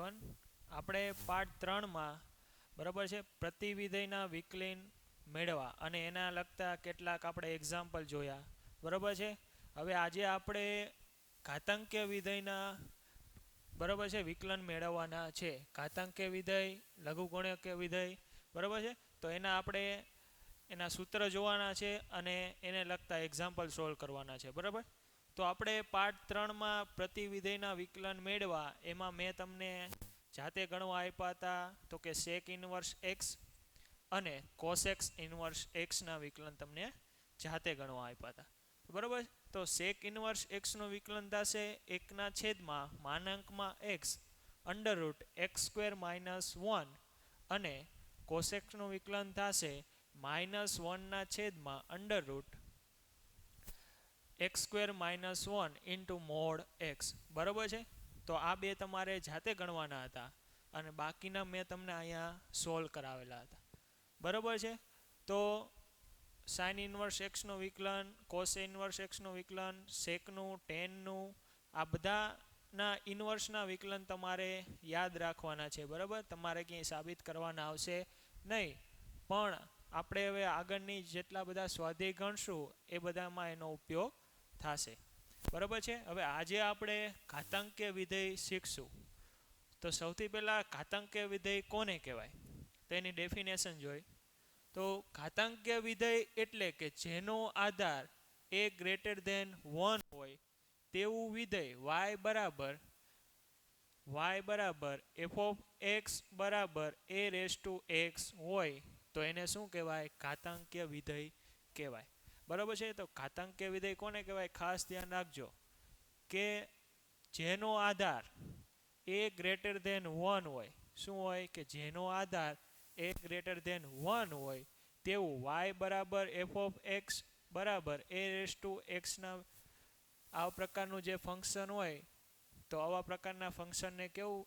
Everyone આપણે part 3 માં બરાબર છે પ્રતિવિધેયના વિકલન મેળવવા અને એના લગતા કેટલાક આપણે એક્ઝામ્પલ જોયા બરાબર છે। હવે આજે આપણે ઘાતાંકીય વિધેયના બરાબર છે વિકલન મેળવવાના છે। ઘાતાંકીય વિધેય લઘુગુણ્યકીય વિધેય બરાબર છે તો એના આપણે એના સૂત્ર જોવાના છે અને એને લગતા એક્ઝામ્પલ સોલ્વ કરવાના છે બરાબર। તો આપણે પાર્ટ 3 માં પ્રતિવિધેયના વિકલન મેળવવા એમાં મેં તમને જાતે ગણવા આપ્યા હતા તો કે સેક ઇનવર્સ એક્સ અને કોસેક્સ ઇનવર્સ એક્સના વિકલન તમને જાતે ગણવા આપ્યા હતા બરાબર। તો સેક ઇનવર્સ એક્સનું વિકલન થશે 1/માનાંકમાં X under root X square minus 1 અને કોસેક્સનું વિકલન થશે -1/અંડર root X square minus 1 into mod X બરાબર છે। તો આ બે તમારે જાતે ગણવાના હતા અને બાકીના મેં તમને અહીંયા સોલ્વ કરાવેલા હતા બરાબર છે। તો સાઇન ઇનવર્સ એક્સનું વિકલન કોસ ઇનવર્સ એક્સનું વિકલન સેકનું ટેનનું આ બધાના ઇનવર્સના વિકલન તમારે યાદ રાખવાના છે બરાબર। તમારે ક્યાંય સાબિત કરવાના આવશે નહીં પણ આપણે હવે આગળની જેટલા બધા સ્વાધ્યાય ગણશું એ બધામાં એનો ઉપયોગ થશે બરાબર છે। હવે આજે આપણે ઘાતાંકીય વિધેય શીખશું તો સૌથી પહેલાં ઘાતાંકીય વિધેય કોને કહેવાય તો એની ડેફિનેશન જોઈ તો ઘાતાંકીય વિધેય એટલે કે જેનો આધાર એ ગ્રેટર ધેન 1 હોય તેવું વિધેય y બરાબર એફ ઓફ એક્સ બરાબર એ રેસ ટુ એક્સ હોય તો એને શું કહેવાય ઘાતાંકીય વિધેય કહેવાય બરાબર છે। તો ઘાતાંકીય વિધેય કોને કહેવાય ખાસ ધ્યાન રાખજો કે જેનો આધાર એ ગ્રેટર ધેન 1 હોય શું હોય કે જેનો આધાર એ ગ્રેટર ધેન 1 હોય તેવું y બરાબર એફ ઓફ એક્સ બરાબર એ રેસ ટુ એક્સના આ પ્રકારનું જે ફંક્શન હોય તો આવા પ્રકારના ફંક્શનને કેવું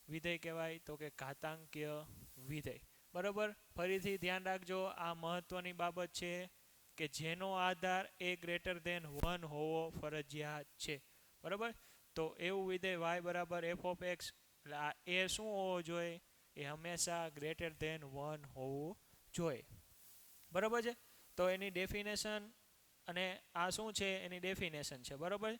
વિધેય કહેવાય તો કે ઘાતાંકીય વિધેય બરાબર। ફરીથી ધ્યાન રાખજો આ મહત્ત્વની બાબત છે કે જેનો આધાર એ ગ્રેટર ધેન 1 હોવો ફરજિયાત છે બરાબર। તો એવું વિધેય y બરાબર એફ ઓફ એક્સ એટલે આ એ શું હોવો જોઈએ એ હંમેશા ગ્રેટર ધેન 1 હોવું જોઈએ બરાબર છે। તો એની ડેફિનેશન અને આ શું છે એની ડેફિનેશન છે બરાબર।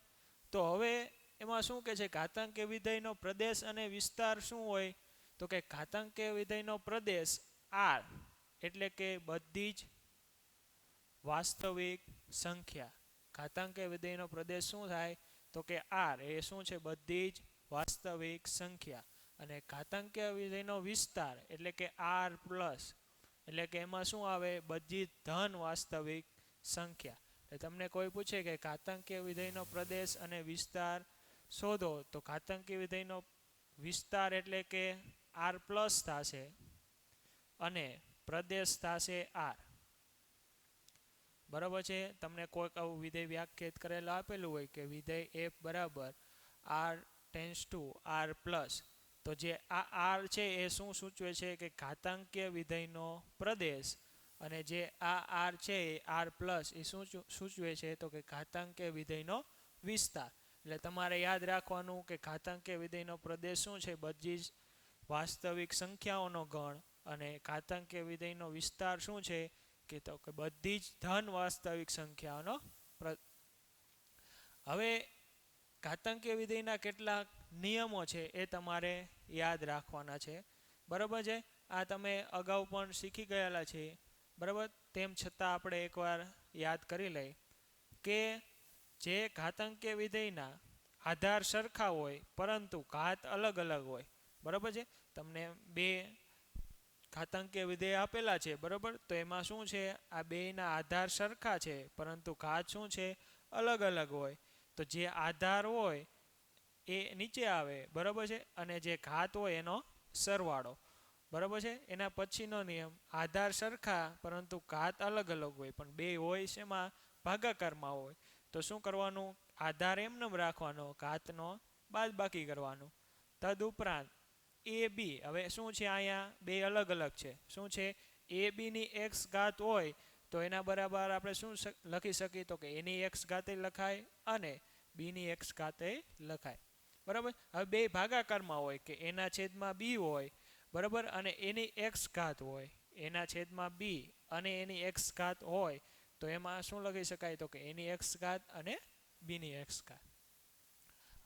તો હવે એમાં શું કહે છે ઘાતાંકીય વિધેયનો પ્રદેશ અને વિસ્તાર શું હોય તો કે ઘાતાંકીય વિધેયનો પ્રદેશ r એટલે કે બધી જ વાસ્તવિક સંખ્યા ઘાતાંકીય વિધેયનો પ્રદેશ શું થાય તો કે r એ શું છે બધી જ વાસ્તવિક સંખ્યા અને ઘાતાંકીય વિધેયનો વિસ્તાર એટલે કે r પ્લસ એટલે કે એમાં શું આવે બધી ધન વાસ્તવિક સંખ્યા એટલે તમને કોઈ પૂછે કે ઘાતાંકીય વિધેયનો પ્રદેશ અને વિસ્તાર શોધો તો ઘાતાંકીય વિધેયનો વિસ્તાર એટલે કે r પ્લસ થશે અને પ્રદેશ થશે r બરાબર છે। તમને કોઈક આવું વિધેય વ્યાખ્યાયિત કરેલું આપેલું હોય કે વિધેય f બરાબર r tense two r plus તો જે આ r છે એ શું સૂચવે છે કે ઘાતાંકીય વિધેયનો પ્રદેશ અને જે આ r છે એ r પ્લસ એ શું સૂચવે છે તો કે ઘાતાંકીય વિધેયનો વિસ્તાર એટલે તમારે યાદ રાખવાનું કે ઘાતાંકીય વિધેયનો પ્રદેશ શું છે બધી જ વાસ્તવિક સંખ્યાઓનો ગણ અને ઘાતાંકીય વિધેયનો વિસ્તાર શું છે કે તો કે બધી જ ધન વાસ્તવિક સંખ્યાઓનો હવે ઘાતાંકીય વિધેયના કેટલાક નિયમો છે એ તમારે યાદ રાખવાના છે બરાબર છે। આ તમે અગાઉ પણ શીખી ગયેલા છે બરાબર તેમ છતાં આપણે એકવાર યાદ કરી લઈએ કે જે ઘાતાંકીય વિધેયના આધાર સરખા હોય પરંતુ ઘાત અલગ અલગ હોય બરાબર છે। તમને બે ઘાતાંકીય વિધેય આપેલા છે બરાબર તો એમાં શું છે આ બેના આધાર સરખા છે પરંતુ ઘાત શું છે અલગ અલગ હોય તો જે આધાર હોય એ નીચે આવે બરાબર છે અને જે ઘાત હોય એનો સરવાળો બરાબર છે। એના પછીનો નિયમ આધાર સરખા પરંતુ ઘાત અલગ અલગ હોય પણ બે હોય શેમાં ભાગાકારમાં હોય તો શું કરવાનું આધાર એમને રાખવાનો ઘાતનો બાદબાકી કરવાનું તદુપરાંત એ બી હવે શું છે અહીંયા બે અલગ અલગ છે શું છે એ બીની એક્સ ઘાત હોય તો એના બરાબર આપણે શું લખી શકીએ તો કે એની એક્સ ઘાતે લખાય અને બીની એક્સ ઘાતે લખાય બરાબર. હવે બે ભાગાકારમાં હોય કે એના છેદમાં બી હોય, બરાબર, અને એની એક્સ ઘાત હોય, એના છેદમાં બી અને એની એક્સ ઘાત હોય, તો એમાં શું લખી શકાય? તો કે એની એક્સ ઘાત અને બીની એક્સ ઘાત.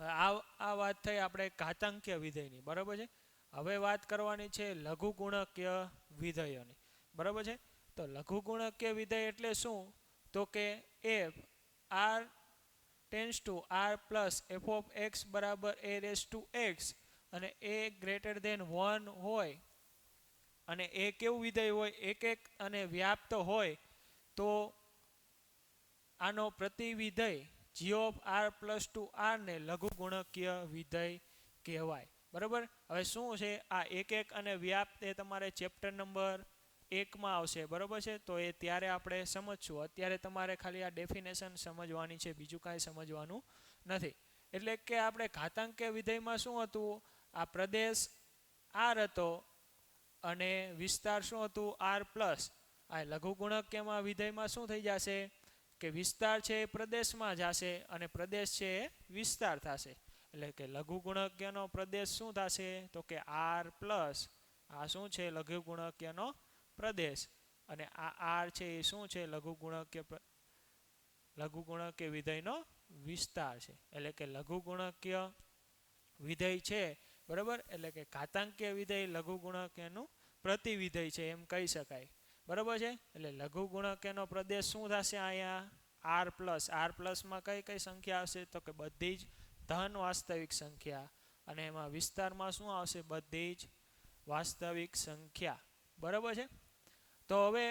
આ વાત થઈ આપણે ઘાતાંકીય વિધેયની, બરાબર છે. હવે વાત કરવાની છે લઘુગુણકીય વિધેયોની, બરાબર છે. તો લઘુગુણકીય વિધેય એટલે શું? તો કે F R tends to R plus F of X બરાબર એ રેસ ટુ એક્સ અને એ ગ્રેટર દેન 1 હોય અને એ કેવું વિધેય હોય? એક એક અને વ્યાપ્ત હોય તો આનો પ્રતિવિધેય G of R plus two R ને લઘુગુણકીય વિધેય કહેવાય, બરાબર. હવે શું છે આ એક એક અને વ્યાપ્ત? એ તમારે ચેપ્ટર નંબર 1માં આવશે, બરાબર છે. તો એ ત્યારે આપણે સમજશું. અત્યારે તમારે ખાલી આ ડેફિનેશન સમજવાની છે, બીજું કાંઈ સમજવાનું નથી. એટલે કે આપણે ઘાતાંકીય વિધેયમાં શું હતું? આ પ્રદેશ આર હતો અને વિસ્તાર શું હતું? R plus. આ લઘુગુણકીયમાં વિધેયમાં શું થઈ જશે? કે વિસ્તાર છે એ પ્રદેશમાં જશે અને પ્રદેશ છે એ વિસ્તાર થશે. એટલે કે લઘુગુણકીયનો પ્રદેશ શું થશે? તો કે આર પ્લસ આ શું છે? લઘુગુણકીયનો પ્રદેશ. અને આ આર છે એ શું છે? લઘુગુણકીય વિધેયનો વિસ્તાર છે. એટલે કે લઘુગુણકીય વિધેય છે, બરાબર. એટલે કે ઘાતાંકીય વિધેય લઘુગુણકીયનું પ્રતિવિધેય છે એમ કહી શકાય, બરાબર છે. એટલે લઘુગુણકીયનો પ્રદેશ શું થશે? અહીંયા આર પ્લસ. આર પ્લસમાં કઈ કઈ સંખ્યા આવશે? તો કે બધી જ ધન વાસ્તવિક સંખ્યા. અને એમાં વિસ્તારમાં શું આવશે? બધી જ વાસ્તવિક સંખ્યા, બરાબર છે. તો હવે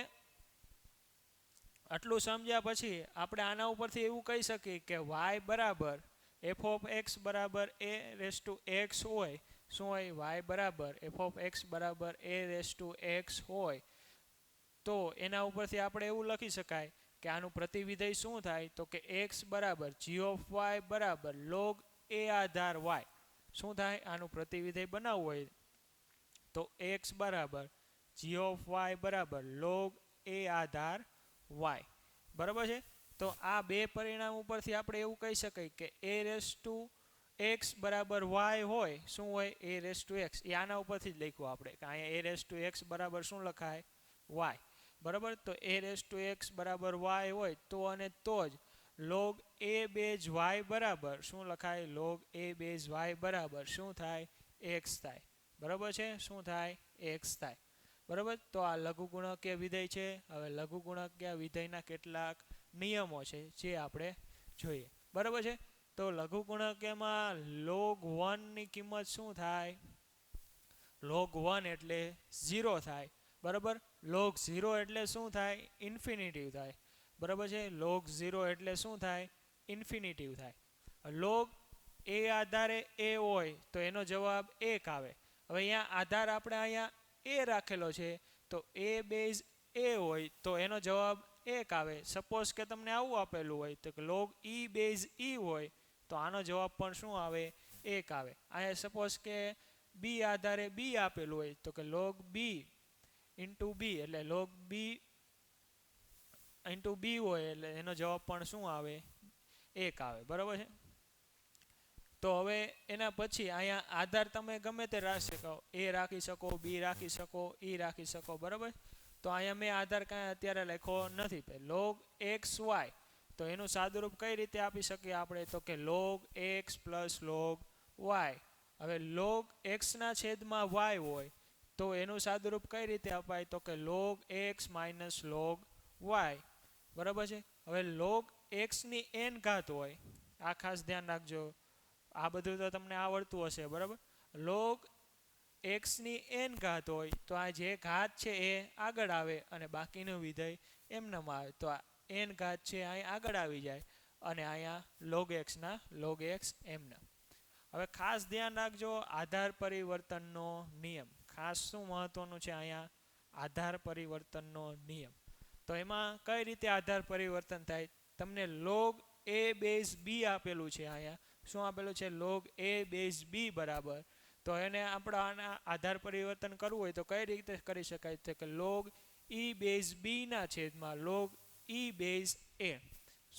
આટલું સમજ્યા પછી આપણે આના ઉપરથી એવું કહી શકીએ કે વાય બરાબર એફ ઓફ એક્સ બરાબર એ રેસ ટુ એક્સ હોય. શું હોય? વાય બરાબર એફ ઓફ એક્સ બરાબર એ રેસ ટુ એક્સ હોય તો એના ઉપરથી આપણે એવું લખી શકાય કે આનું પ્રતિવિધેય શું થાય? તો કે એક્સ બરાબર જી ઓફ વાય બરાબર લોગ એ આધાર વાય. શું થાય? આનું પ્રતિવિધેય બનાવવું હોય તો એક્સ બરાબર જી ઓફ વાય બરાબર લોગ એ આધાર વાય, બરાબર છે. તો આ બે પરિણામ ઉપરથી આપણે એવું કહી શકાય કે એ રેસ ટુ એક્સ બરાબર વાય હોય. શું હોય? એ રેસ ટુ એક્સ. એ આના ઉપરથી જ લખ્યું આપણે કે અહીંયા એ રેસ ટુ એક્સ બરાબર શું લખાય? વાય, બરાબર. તો એ રેસ ટુ એક્સ બરાબર વાય હોય તો અને તો જ લોગ એ બેઝ વાય બરાબર શું લખાય? લોગ એ બેઝ વાય બરાબર શું થાય? એક્સ થાય, બરાબર છે. શું થાય? એક્સ થાય, બરાબર. તો આ લઘુગુણકીય વિધેય છે. હવે લઘુગુણકીય વિધેયના કેટલાક નિયમો છે જે આપણે જોઈએ, બરાબર છે. તો લઘુગુણકીયમાં લોગ 1ની કિંમત શું થાય? લોગ 1 એટલે 0 થાય, બરાબર. લોગ 0 એટલે શું થાય? ઇન્ફિનિટિવ થાય, બરાબર છે. લોગ 0 એટલે શું થાય? ઇન્ફિનિટિવ થાય. લોગ એ આધારે એ હોય તો એનો જવાબ 1 આવે. હવે અહીંયા આધાર આપણે અહીંયા એ રાખેલો છે તો એ બેઝ એ હોય તો એનો જવાબ 1 આવે. સપોઝ કે તમને આવું આપેલું હોય તો કે લોગ ઈ બેઝ ઈ હોય તો આનો જવાબ પણ શું આવે? 1 આવે. અહીંયા સપોઝ કે બી આધારે બી આપેલું હોય તો કે લોગ બી ઇન્ટુ બી એટલે લોગ બી ઇન્ટુ બી હોય એટલે એનો જવાબ પણ શું આવે? 1 આવે, બરાબર છે. તો હવે એના પછી અહીંયા આધાર તમે ગમે તે રાખી શકો. એ રાખી શકો, બી રાખી શકો, ઈ રાખી શકો, બરાબર. તો અહીંયા મેં આધાર કાંઈ અત્યારે લખ્યો નથી. લોગ એક્સ વાય તો એનું સાદુરૂપ કઈ રીતે આપી શકીએ આપણે? તો કે log X plus log Y. હવે લોગ એક્સના છેદમાં વાય હોય તો એનું સાદુરૂપ કઈ રીતે અપાય? તો કે log X minus log Y, બરાબર છે. હવે લોગ એક્સની એન ઘાત હોય, આ ખાસ ધ્યાન રાખજો, આ બધું તો તમને આવડતું હશે, બરાબર. લોગ એક્સની એન ઘાત હોય તો આ જે ઘાત છે એ આગળ આવે અને બાકીનું વિધેય એમનેમ આવે. તો આ એન ઘાત છે અહીં આગળ આવી જાય અને અહીંયા લોગ એક્સના લોગ એક્સ એમનેમ. હવે ખાસ ધ્યાન રાખજો આધાર પરિવર્તનનો નિયમ. ખાસ શું મહત્વનું છે અહીંયા? આધાર પરિવર્તનનો નિયમ. તો એમાં કઈ રીતે આધાર પરિવર્તન થાય? તમને લોગ એ બેઝ બી આપેલું છે. અહીંયા શું આપેલું છે? લોગ એ બેઝ બી બરાબર. તો એને આપણે આના આધાર પરિવર્તન કરવું હોય તો કઈ રીતે કરી શકાય? તો કે લોગ ઈ બેઝ બીના છેદમાં લોગ ઈ બેઝ એ.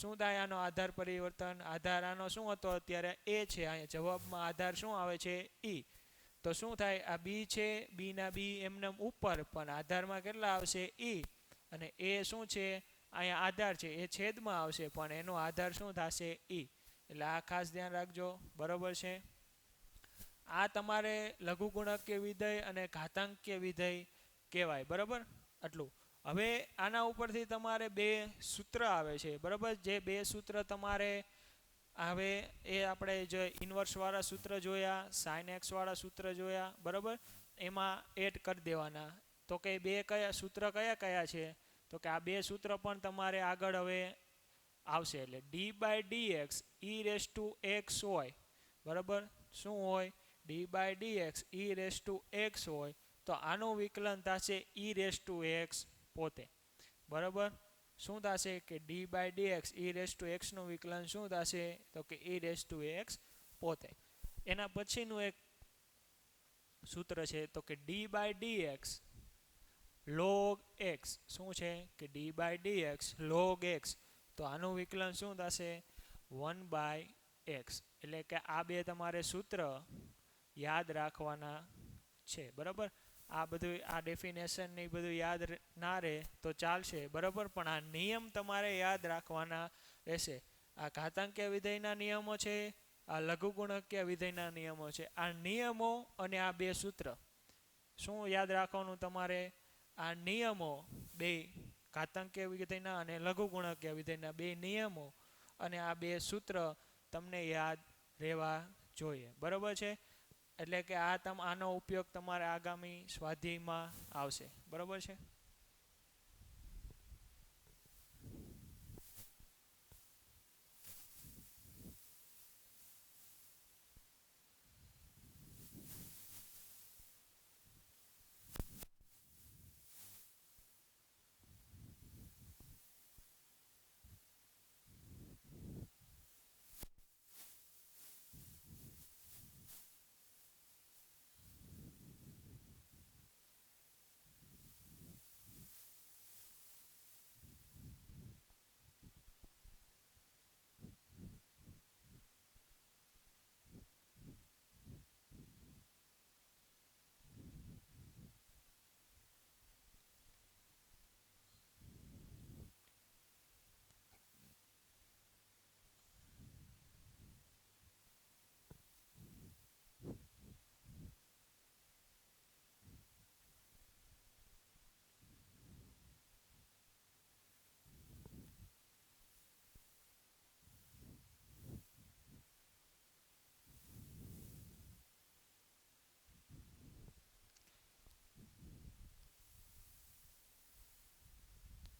શું થાય આનો આધાર પરિવર્તન? આધાર આનો શું હતો અત્યારે? એ છે. અહીંયા જવાબમાં આધાર શું આવે છે? ઈ. તો શું થાય? આ બી છે, બીના બી એમને ઉપર, પણ આધારમાં કેટલા આવશે? ઈ. અને એ શું છે? અહીંયા આધાર છે, એ છેદમાં આવશે, પણ એનો આધાર શું થશે? ઈ. એટલે આ ખાસ ધ્યાન રાખજો. બરાબર છે? આ તમારે લઘુગુણકીય વિધેય અને ઘાતાંકીય વિધેય કહેવાય. બરાબર? આટલું. હવે આના ઉપરથી તમારે બે સૂત્ર આવે છે. બરાબર? જે બે સૂત્ર તમારે હવે એ આપણે જે ઇન્વર્સવાળા સૂત્ર જોયા, સાઇન એક્સવાળા સૂત્ર જોયા. બરાબર? એમાં એડ કરી દેવાના. તો કે બે કયા સૂત્ર કયા કયા છે? તો કે આ બે સૂત્ર પણ તમારે આગળ હવે આવશે. એટલે D by D X E raise to X હોય. બરાબર? શું હોય? D by D X E raise to X હોય. તો આનું વિકલન થશે ઈ રેસ ટુ એક્સ પોતે. બરાબર? શું થશે? કે D by D X E raise to એક્સનું વિકલન શું થશે? તો કે ઈ રેસ ટુ એક્સ પોતે. એના પછીનું એક સૂત્ર છે તો કે D by D X log x. શું છે? કે D by D X log x. તો આનું વિકલન શું થશે? 1/x. એટલે કે આ બે તમારે સૂત્ર યાદ રાખવાના છે. બરાબર? આ બધું આ ડેફિનેશન ને બધું યાદ ના રહે તો ચાલશે. બરાબર? પણ આ નિયમ તમારે યાદ રાખવાના રહેશે. આ ઘાતાંકીય વિધેયના નિયમો છે, આ લઘુગુણકીય વિધેયના નિયમો છે. આ નિયમો અને આ બે સૂત્ર શું યાદ રાખવાનું તમારે? આ નિયમો બે ઘાતાંકીય વિધેયના અને લઘુગુણકીય વિધેયના બે નિયમો અને આ બે સૂત્ર તમને યાદ રહેવા જોઈએ. બરાબર છે? એટલે કે આનો ઉપયોગ તમારે આગામી સ્વાધ્યાયમાં આવશે. બરાબર છે?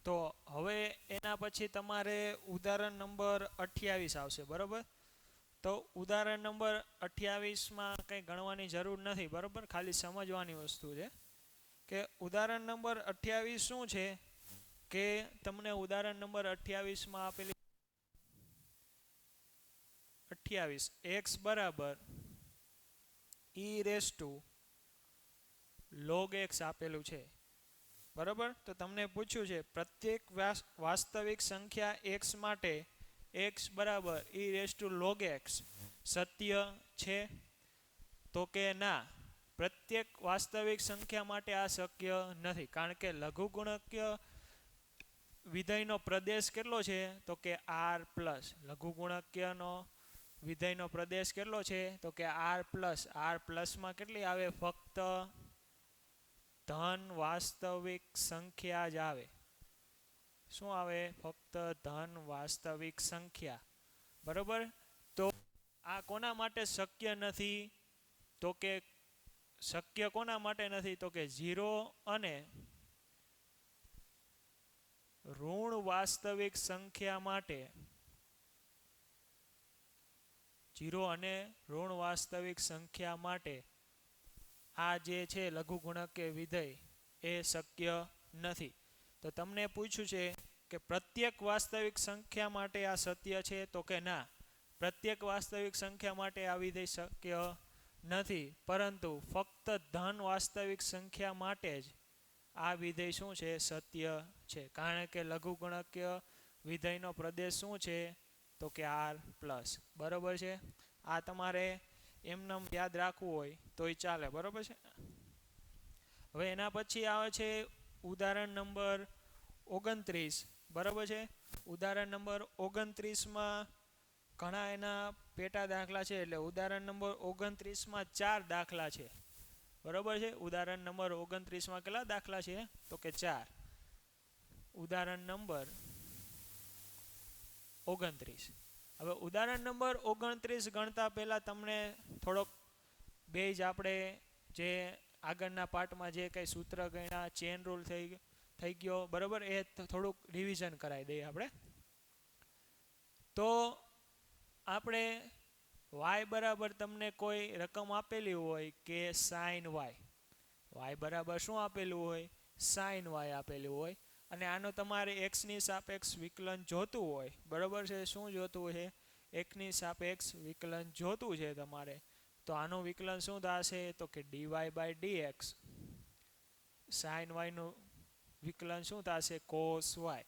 તો હવે એના પછી તમારે ઉદાહરણ નંબર 28 આવશે. બરાબર? તો ઉદાહરણ નંબર 28માં કંઈ ગણવાની જરૂર નથી. બરાબર? ખાલી સમજવાની વસ્તુ છે કે ઉદાહરણ નંબર 28 શું છે? કે તમને ઉદાહરણ નંબર 28માં આપેલી 28 x બરાબર E raise two log x આપેલું છે. બરાબર? તો તમને પૂછ્યું છે પ્રત્યેક વાસ્તવિક સંખ્યા x માટે x બરાબર E raise two log x સત્ય છે? તો કે ના. પ્રત્યેક વાસ્તવિક સંખ્યા માટે આ શક્ય નથી. કારણ કે લઘુગુણકીય વિધેયનો પ્રદેશ કેટલો છે? તો કે r પ્લસ. લઘુગુણકીયનો વિધેયનો પ્રદેશ કેટલો છે? તો કે r પ્લસ. r પ્લસમાં કેટલી આવે? ફક્ત ધન વાસ્તવિક સંખ્યા જ આવે. શું આવે? ફક્ત ધન વાસ્તવિક સંખ્યા. બરાબર? તો આ કોના માટે શક્ય નથી? તો કે શક્ય કોના માટે નથી? તો કે 0 અને ઋણ વાસ્તવિક સંખ્યા માટે. 0 અને ઋણ વાસ્તવિક સંખ્યા માટે આ જે છે લઘુગુણકીય વિધેય એ શક્ય નથી. તો તમને પૂછ્યું છે કે પ્રત્યેક વાસ્તવિક સંખ્યા માટે આ સત્ય છે? તો કે ના. પ્રત્યેક વાસ્તવિક સંખ્યા માટે આ વિધેય શક્ય નથી. પરંતુ ફક્ત ધન વાસ્તવિક સંખ્યા માટે જ આ વિધેય શું છે? સત્ય છે. કારણ કે લઘુગુણકીય વિધેયનો પ્રદેશ શું છે તો કે આર પ્લસ. બરાબર છે. આ તમારે એમનેમ યાદ રાખવું હોય તોય ચાલે. બરાબર છે. હવે એના પછી આવે છે ઉદાહરણ નંબર 29. બરાબર છે. ઉદાહરણ નંબર 29માં ઘણા એના પેટા દાખલા છે. એટલે ઉદાહરણ નંબર 29માં 4 દાખલા છે. બરાબર છે. ઉદાહરણ નંબર 29માં કેટલા દાખલા છે તો કે 4. ઉદાહરણ નંબર 29. હવે ઉદાહરણ નંબર 29 ગણતા પહેલાં તમને થોડોક બેઝ આપણે જે આગળના પાર્ટમાં જે કંઈ સૂત્ર ગણ્યા ચેન રૂલ થઈ ગયો બરાબર એ થોડુંક રિવિઝન કરાવી દઈએ આપણે. તો આપણે વાય બરાબર તમને કોઈ રકમ આપેલી હોય કે સાઇન વાય બરાબર શું આપેલું હોય સાઇન વાય આપેલું હોય અને આનો તમારે એક્સની સાપેક્ષ વિકલન જોતું હોય. બરાબર છે. શું જોતું છે એકની સાપેક્ષ વિકલન જોતું છે તમારે. તો આનું વિકલન શું થશે તો કે ડીવાય બાય ડીએક્સ. સાઇન વાયનું વિકલન શું થશે કોસ વાય.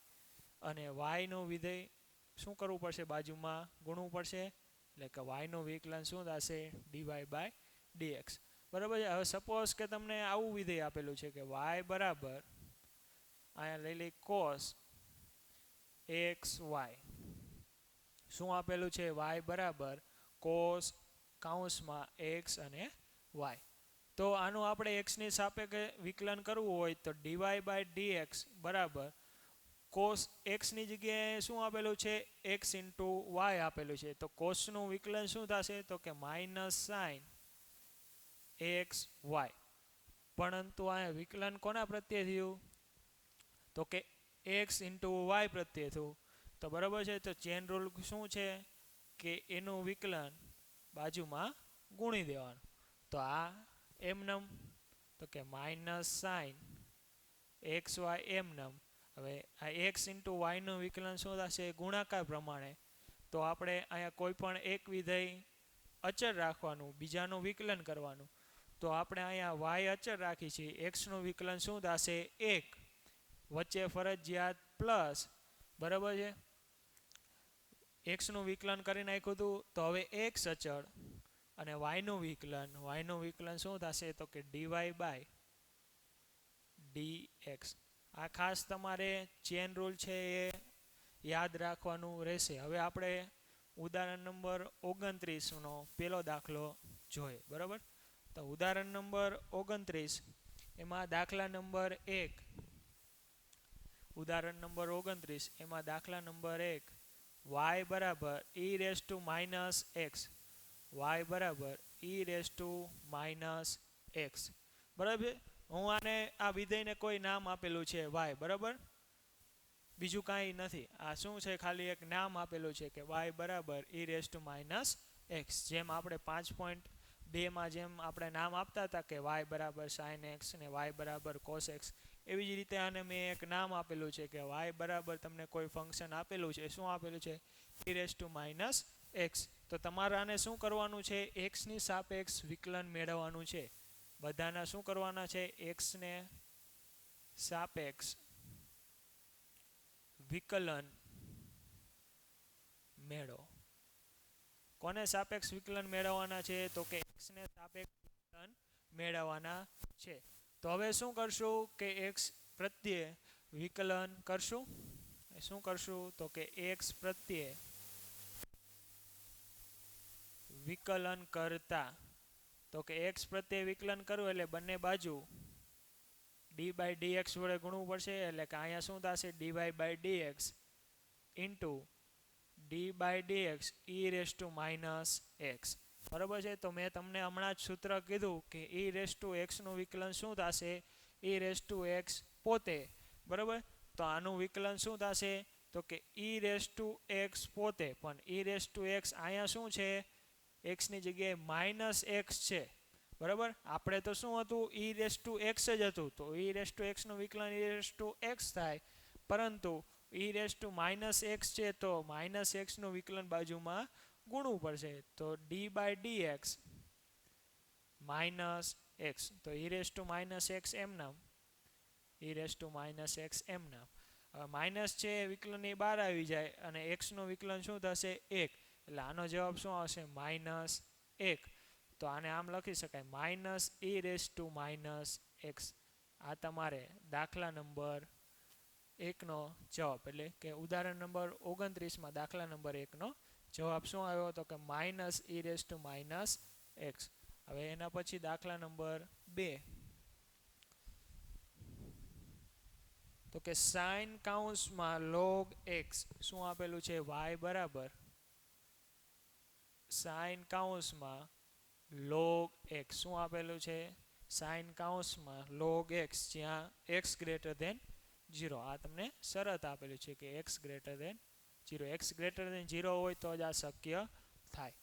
અને વાયનું વિધેય શું કરવું પડશે બાજુમાં ગુણવું પડશે. એટલે કે વાયનું વિકલન શું થશે ડીવાય બાય ડીએક્સ. બરાબર છે. હવે સપોઝ કે તમને આવું વિધેય આપેલું છે કે વાય બરાબર અહીંયા લઈ લઈ કોસ એક્સ વાય. શું આપેલું છે વાય બરાબર કોસ કાઉન્સમાં એક્સ અને વાય. તો આનું આપણે એક્સની સાપેક્ષે વિકલન કરવું હોય તો ડીવાય બાય ડીએક્સ બરાબર કોસ એક્સની જગ્યાએ શું આપેલું છે એક્સ ઇન્ટુ વાય આપેલું છે. તો કોસનું વિકલન શું થશે તો કે માઇનસ સાઇન એક્સ વાય. પરંતુ અહીંયા વિકલન કોના પ્રત્યે થયું તો કે એક્સ ઇન્ટુ વાય પ્રત્યે થયું. તો બરાબર છે. તો ચેન રૂલ શું છે કે એનું વિકલન બાજુમાં ગુણી દેવાનું. તો આ એમનમ તો કે માઇનસ સાઇન એક્સ વાય એમનમ. હવે આ એક્સ ઇન્ટુ વાયનું વિકલન શું થશે ગુણાકાર પ્રમાણે. તો આપણે અહીંયા કોઈ પણ એક વિધેય અચળ રાખવાનું બીજાનું વિકલન કરવાનું. તો આપણે અહીંયા વાય અચળ રાખી છીએ એક્સનું વિકલન શું થશે 1 વચ્ચે ફરજિયાત પ્લસ. બરાબર છે. એક્સનું વિકલન કરી નાખ્યું હતું તો હવે એક્સ અચળ અને વાયનું વિકલન શું થશે તો કે ડીવાય બાય ડીએક્સ. આ ખાસ તમારે ચેન રૂલ છે એ યાદ રાખવાનું રહેશે. હવે આપણે ઉદાહરણ નંબર 29નો પહેલો દાખલો જોઈએ. બરાબર. તો ઉદાહરણ નંબર 29 એમાં દાખલા નંબર 1. ઉદાહરણ નંબર 29 એમાં દાખલા નંબર 1 વાય બરાબર E raise to minus X. Y બરાબર E raise to minus x. બરાબર. હું આને આ વિધેયને કોઈ નામ આપેલું છે વાય. બરાબર. બીજું કાંઈ નથી. આ શું છે ખાલી એક નામ આપેલું છે કે વાય બરાબર E raise to minus x. જેમ આપણે 5.2માં જેમ આપણે નામ આપતા હતા કે વાય બરાબર સાઇન એક્સ ને વાય બરાબર કોસ એક્સ એવી જ રીતે આને મેં એક નામ આપેલું છે કે વાય બરાબર તમને કોઈ ફંક્શન આપેલું છે. શું આપેલું છે E raise to minus x. તો તમારે આને શું કરવાનું છે એક્સની સાપેક્ષ વિકલન મેળવવાનું છે. બધાના શું કરવાના છે એક્સને સાપેક્ષ વિકલન મેળવો. કોને સાપેક્ષ વિકલન મેળવવાના છે તો કે એક્સને સાપેક્ષ વિકલન મેળવવાના છે. તો હવે શું કરશું કે એક્સ પ્રત્યે વિકલન કરશું. શું કરશું તો કે એક્સ પ્રત્યે વિકલન કરતા. તો કે એક્સ પ્રત્યે વિકલન કરવું એટલે બંને બાજુ ડી બાય ડીએક્સ વડે ગુણવું પડશે. એટલે કે અહીંયા શું થશે D Y by D X into D by D X E raise to minus x. બરાબર છે. તો મેં તમને હમણાં જ સૂત્ર કીધું કે ઈ રેસ ટુ એક્સનું વિકલન શું થશે ઈ રેસ ટુ એક્સ પોતે. બરાબર. તો આનું વિકલન શું થશે તો કે ઈ રેસ ટુ એક્સ પોતે. પણ ઈ રેસ ટુ એક્સ અહીંયા શું છે એક્સની જગ્યાએ માઇનસ એક્સ છે. બરાબર. આપણે તો શું હતું ઈ રેસ ટુ એક્સ જ હતું. તો ઈ રેસ ટુ એક્સનું વિકલન ઈ રેસ ટુ એક્સ થાય. પરંતુ E raise to minus X છે તો માઇનસ એક્સનું વિકલન બાજુમાં ગુણવું પડશે. તો D by D X minus x. તો E raise to minus X એમ નામ E raise to minus X એમ નામ. માઇનસ છે એ વિકલનની બહાર આવી જાય અને એક્સનું વિકલન શું થશે 1, એટલે આનો જવાબ શું આવશે -1. તો આને આમ લખી શકાય -e⁻⁻x. આ તમારે દાખલા નંબર 1નો જવાબ, એટલે કે ઉદાહરણ નંબર 29માં દાખલા નંબર 1નો જવાબ શું આવ્યો હતો કે -e⁻⁻x. હવે એના પછી દાખલા નંબર 2, તો કે sin કૌંસમાં log x શું આપેલું છે y બરાબર sin કૌંસમાં log x શું આપેલું છે sin કૌંસમાં log x, જ્યાં x ગ્રેટર ધેન 0. આ તમને શરત આપેલું છે કે x greater than 0. x greater than 0 હોય તો જ આ શક્ય થાય.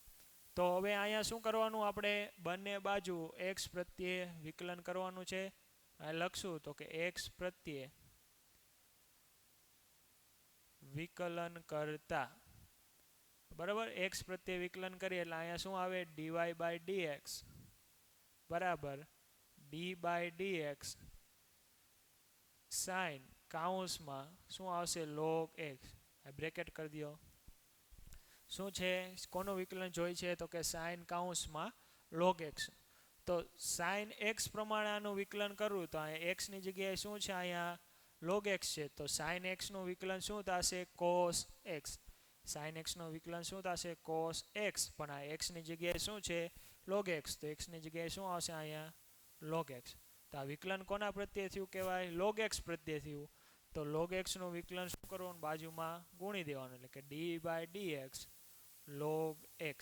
તો હવે અહીંયા શું કરવાનું, આપણે બંને બાજુ x પ્રત્યે વિકલન કરવાનું છે. આ લખશું તો કે x પ્રત્યે વિકલન કરતા, બરાબર, x પ્રત્યે વિકલન કરીએ એટલે અહીંયા શું આવે dy/dx બરાબર d/dx sin કૌંસમાં શું આવશે log x. બ્રેકેટ કરી દો. શું છે, કોનું વિકલન જોઈ છે તો કે sin કૌંસમાં log x. તો sin x પ્રમાણે આનું વિકલન કરવું તો અહીંયા x ની જગ્યાએ શું છે, અહીંયા log x છે. તો sin x નું વિકલન શું થશે cos x. sin x નું વિકલન શું થશે cos x, પણ આ x ની જગ્યાએ શું છે log x. તો x ની જગ્યાએ શું આવશે અહીંયા log x. તો આ વિકલન કોના પ્રત્યે થયું કહેવાય log x પ્રત્યે થયું. તો log x નું વિકલન શું કરવાનું બાજુમાં ગુણી દેવાનું, એટલે કે d/dx log x.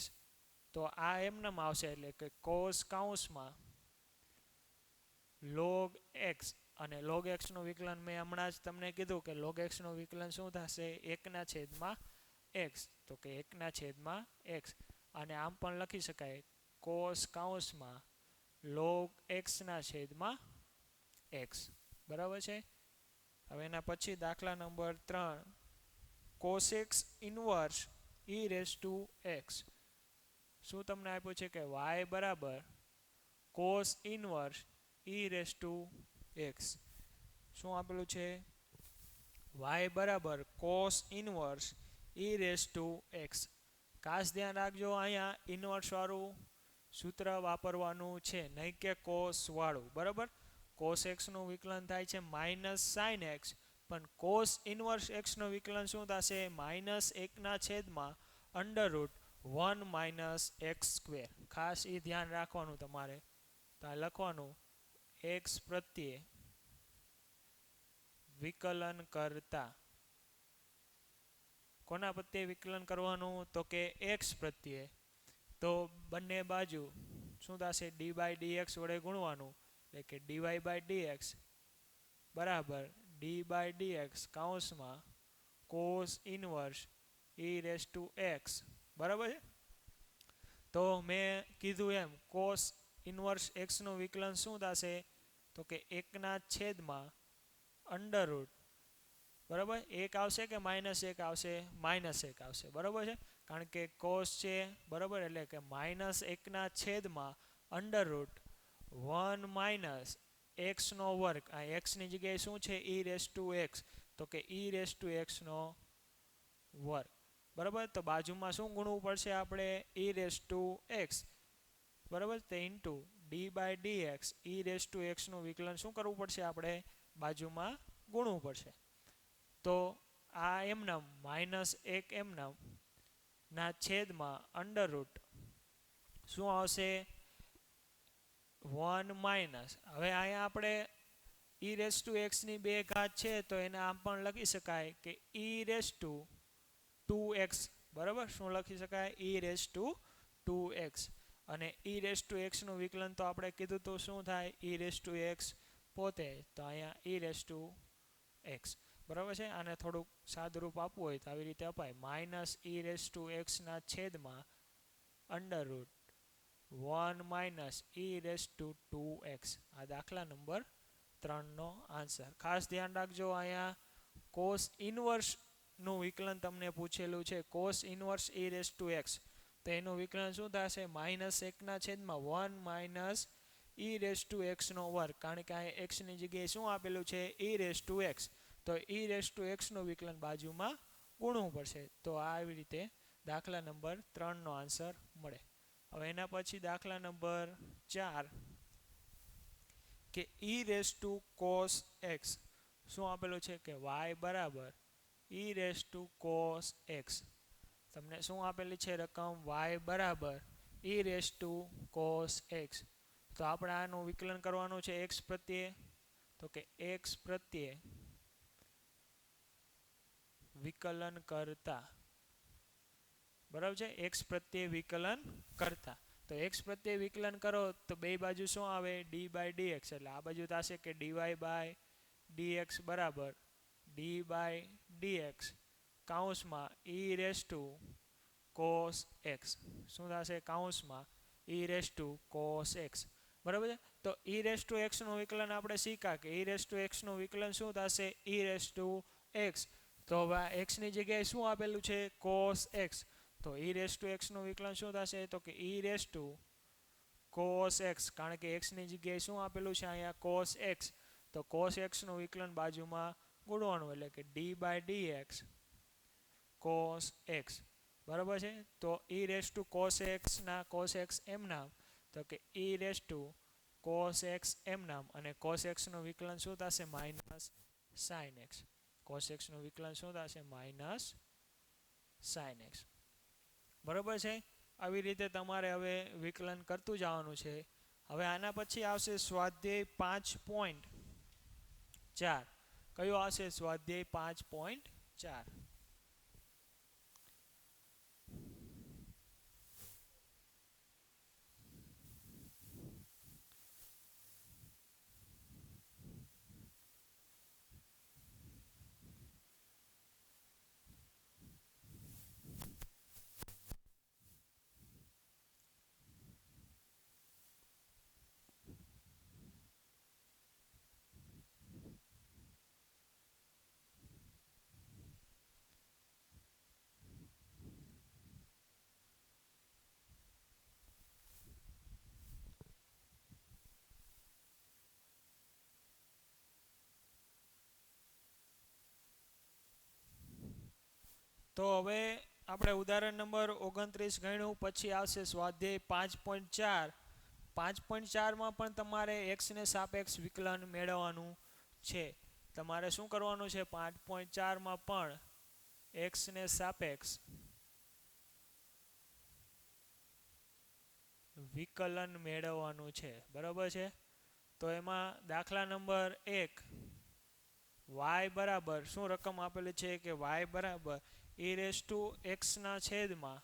તો આ એમનેમ આવશે, એટલે કે cos કૌંસમાં log x અને log x નું વિકલન મેં હમણાં જ તમને કીધું કે log x નું વિકલન શું થશે 1/x. તો કે 1/x. અને આમ પણ લખી શકાય cos કૌંસમાં log x/x. બરાબર છે. હવે એના પછી દાખલા number 3, cos x inverse e⁻x. શું તમને આપ્યું છે કે y બરાબર cos ઇન્વર્સ e⁻x. શું આપેલું છે y બરાબર cos ઇન્વર્સ e⁻x. ખાસ ધ્યાન રાખજો, અહીંયા ઇન્વર્સ વાળું સૂત્ર વાપરવાનું છે, નહીં કે cos વાળું. બરાબર, cos x નું વિકલન થાય છે -sin x, પણ cos ઇન્વર્સ x નું વિકલન શું થશે -1/√1 - x². ખાસ એ ધ્યાન રાખવાનું તમારે. તો આ લખવાનું x પ્રત્યે વિકલન કરતા, કોના પ્રત્યે વિકલન કરવાનું તો કે x પ્રત્યે. તો બંને બાજુ શું થશે d/dx વડે ગુણવાનું, એટલે કે dy/dx બરાબર d/dx કૌંસમાં cos ઇન્વર્સ e⁻x. બરાબર છે. તો મેં કીધું એમ cos ઇન્વર્સ x નું વિકલન શું થશે તો કે 1/√, બરાબર, 1 આવશે કે -1 આવશે -1 આવશે. બરાબર છે, કારણ કે cos છે, બરાબર, એટલે કે -1/√1 - x². આ x ની જગ્યાએ શું છે e⁻x. તો કે e⁻x². બરાબર, તો બાજુમાં શું ગુણવું પડશે આપણે e⁻x. બરાબર, તો ઇન્ટુ d/dx e⁻x નું વિકલન શું કરવું પડશે આપણે બાજુમાં ગુણવું પડશે. તો આ એમનામ -1 એમનામ ના છેદમાં √ શું આવશે 1 - હવે અહીંયા આપણે e⁻x ની 2 ઘાત છે, તો એને આમ પણ લખી શકાય કે e⁻2x. બરાબર, શું લખી શકાય e⁻2x. અને e⁻x નું વિકલન તો આપણે કીધું તો શું થાય e⁻x પોતે. તો અહીંયા e⁻x. બરાબર છે. આને થોડુંક સાદુરૂપ આપવું હોય તો આવી રીતે અપાય -e⁻x ના છેદમાં √1 - e⁻2x. આ દાખલા નંબર 3નો આન્સર. ખાસ ધ્યાન રાખજો, અહીંયા cos ઇન્વર્સ નું વિકલન તમને પૂછેલું છે, cos ઇન્વર્સ e⁻x. તો એનું વિકલન શું થશે -1/1 - e⁻x², કારણ કે આ x ની જગ્યાએ શું આપેલું છે e⁻x. તો e⁻x વિકલન બાજુમાં ગુણવું પડશે. તો આવી રીતે દાખલા નંબર 3નો આન્સર મળે. હવે એના પછી દાખલા નંબર 4 કે e⁻cos x શું આપેલું છે કે y બરાબર e⁻cos x. તમને શું આપેલી છે રકમ y બરાબર e⁻cos x. તો આપણે આનું વિકલન કરવાનું છે x પ્રત્યે. તો કે x પ્રત્યે વિકલન કરતા, બરાબર છે, x પ્રત્યે વિકલન કરતા. તો x પ્રત્યે વિકલન કરો તો બે બાજુ શું આવે d/dx, એટલે આ બાજુ થશે કે dy/dx બરાબર d/dx કૌંસમાં e⁻cos x. શું થશે કૌંસમાં e⁻cos x, બરાબર છે. તો e⁻x નું વિકલન આપણે શીખ્યા કે e⁻x નું વિકલન શું થશે e⁻x. તો હવે x ની જગ્યાએ શું આપેલું છે cos x. તો e⁻x નું વિકલન શું થશે તો કે e⁻cos x, કારણ કે x ની જગ્યાએ શું આપેલું છે અહીંયા cos x. તો cos x નું વિકલન બાજુમાં ગુણવાનું એટલે કે d/dx cos x, બરાબર છે. તો e⁻cos x ના cos x એમ નામ, તો કે e⁻cos x એમ નામ, અને cos x નું વિકલન શું થશે -sin x. cos x નું વિકલન શું થશે -sin x, બરાબર છે. આવી રીતે તમારે હવે વિકલન કરતું જવાનું છે. હવે આના પછી આવશે સ્વાધ્યાય 5.4. કયો આવશે સ્વાધ્યાય 5.4? તો હવે આપણે ઉદાહરણ નંબર 29 ગણ્યું, પછી આવશે સ્વાધ્યાય 5.4. 5.4માં પણ તમારે x ને સાપેક્ષ વિકલન મેળવવાનું છે. તમારે શું કરવાનું છે 5.4માં પણ x ને સાપેક્ષ વિકલન મેળવવાનું છે, બરાબર છે. તો એમાં દાખલા નંબર 1 y બરાબર શું રકમ આપેલી છે કે y બરાબર e⁻x ના છેદમાં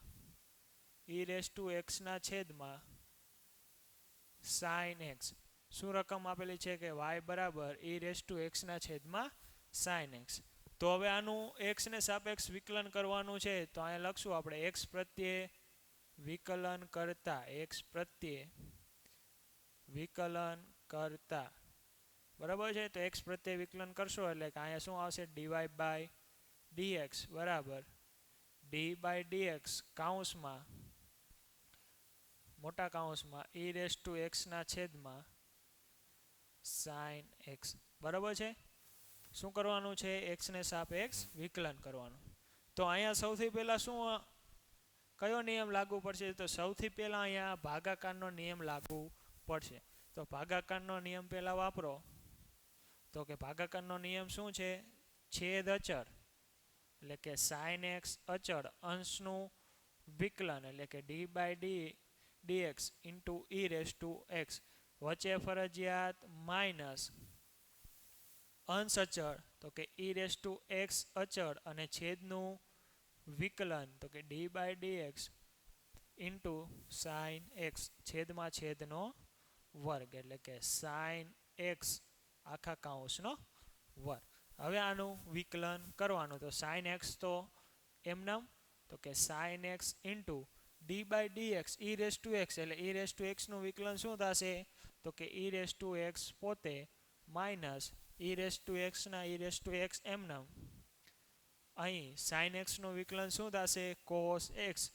sin x. શું રકમ આપેલી છે કે y બરાબર e⁻x ના છેદમાં sin x. તો હવે આનું x ને સાપેક્ષ વિકલન કરવાનું છે. તો અહીંયા લખશું આપણે x પ્રત્યે વિકલન કરતા, x પ્રત્યે વિકલન કરતા, બરાબર છે. તો x પ્રત્યે વિકલન કરશો એટલે કે અહીંયા શું આવશે dy/dx બરાબર d/dx કૌંસમાં મોટા કૌંસમાં e⁻x ના છેદમાં sin x, બરાબર છે. શું કરવાનું છે x ને સાપેક્ષ વિકલન કરવાનું. તો અહીંયા સૌથી પહેલાં શું કયો નિયમ લાગુ પડશે? તો સૌથી પહેલાં અહીંયા ભાગાકારનો નિયમ લાગુ પડશે. તો ભાગાકારનો નિયમ પહેલાં વાપરો. તો કે ભાગાકારનો નિયમ શું છે? છેદ અચળ એટલે કે sin x અચળ અંશનું વિકલન એટલે કે d/dx ઇન્ટુ e⁻x વચ્ચે ફરજિયાત માઇનસ અંશ અચળ તો કે e⁻x અચળ અને છેદનું વિકલન તો કે d/dx ઇન્ટુ sin x છેદમાં છેદનો વર્ગ એટલે કે sin x આખા કૌંસનો વર્ગ. હવે આનું વિકલન કરવાનું. તો sin x તો એમનામ, તો કે sin x into d/dx e⁻x એટલે e⁻x નું વિકલન શું થશે? તો કે e⁻x પોતે માઇનસ e⁻x ના e⁻x એમનામ. અહીં sin x નું વિકલન શું થશે? cos x.